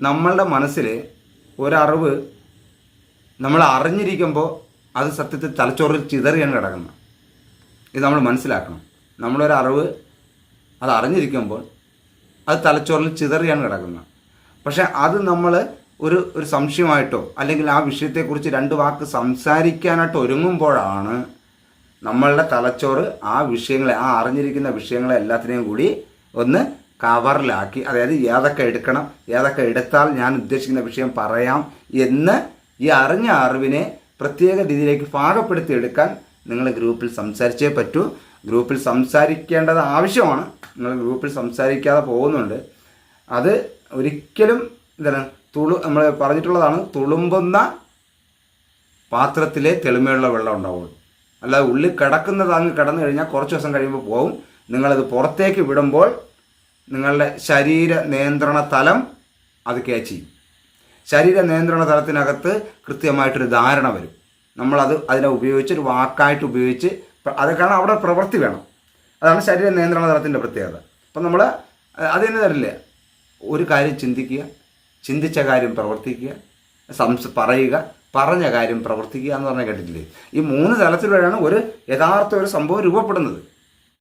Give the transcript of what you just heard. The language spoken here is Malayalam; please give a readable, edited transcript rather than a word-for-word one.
നമ്മളുടെ മനസ്സിൽ ഒരറിവ് നമ്മൾ അറിഞ്ഞിരിക്കുമ്പോൾ അത് സത്യത്തിൽ തലച്ചോറിൽ ചിതറിയാണ് കിടക്കുന്നത്. ഇത് നമ്മൾ മനസ്സിലാക്കണം. നമ്മളൊരറിവ് അത് അറിഞ്ഞിരിക്കുമ്പോൾ അത് തലച്ചോറിൽ ചിതറിയാണ് കിടക്കുന്നത്. പക്ഷേ അത് നമ്മൾ ഒരു സംശയമായിട്ടോ അല്ലെങ്കിൽ ആ വിഷയത്തെക്കുറിച്ച് രണ്ട് വാക്ക് സംസാരിക്കാനായിട്ട് ഒരുങ്ങുമ്പോഴാണ് നമ്മളുടെ തലച്ചോറ് ആ വിഷയങ്ങളെ, ആ അറിഞ്ഞിരിക്കുന്ന വിഷയങ്ങളെ എല്ലാത്തിനെയും കൂടി ഒന്ന് കവറിലാക്കി, അതായത് ഏതൊക്കെ എടുക്കണം, ഏതൊക്കെ എടുത്താൽ ഞാൻ ഉദ്ദേശിക്കുന്ന വിഷയം പറയാം എന്ന് ഈ അറിഞ്ഞ അറിവിനെ പ്രത്യേക രീതിയിലേക്ക് പാകപ്പെടുത്തി എടുക്കാൻ നിങ്ങൾ ഗ്രൂപ്പിൽ സംസാരിച്ചേ പറ്റൂ. ഗ്രൂപ്പിൽ സംസാരിക്കേണ്ടത് ആവശ്യമാണ്. നിങ്ങൾ ഗ്രൂപ്പിൽ സംസാരിക്കാതെ പോകുന്നുണ്ട്. അത് ഒരിക്കലും എന്താണ് നമ്മൾ പറഞ്ഞിട്ടുള്ളതാണ്, തുളുമ്പുന്ന പാത്രത്തിലെ തെളിമയുള്ള വെള്ളം ഉണ്ടാവുള്ളൂ. അല്ലാതെ ഉള്ളിൽ കിടക്കുന്നത് അങ്ങ് കിടന്നു കഴിഞ്ഞാൽ കുറച്ച് ദിവസം കഴിയുമ്പോൾ പോകും. നിങ്ങളത് പുറത്തേക്ക് വിടുമ്പോൾ നിങ്ങളുടെ ശരീര നിയന്ത്രണ തലം അത് ക്യാച്ച് ചെയ്യും. ശരീര നിയന്ത്രണ തലത്തിനകത്ത് കൃത്യമായിട്ടൊരു ധാരണ വരും. നമ്മളത് അതിനെ ഉപയോഗിച്ച് ഒരു വാക്കായിട്ട് ഉപയോഗിച്ച് അത് കാരണം അവിടെ പ്രവൃത്തി വേണം. അതാണ് ശരീര നിയന്ത്രണ തലത്തിൻ്റെ പ്രത്യേകത. അപ്പം നമ്മൾ അത് തന്നെ തരില്ല. ഒരു കാര്യം ചിന്തിക്കുക, ചിന്തിച്ച കാര്യം പ്രവർത്തിക്കുക, പറയുക, പറഞ്ഞ കാര്യം പ്രവർത്തിക്കുക എന്ന് പറഞ്ഞാൽ കേട്ടിട്ടില്ലേ? ഈ 3 തലത്തിലൂടെയാണ് ഒരു യഥാർത്ഥ ഒരു സംഭവം രൂപപ്പെടുന്നത്.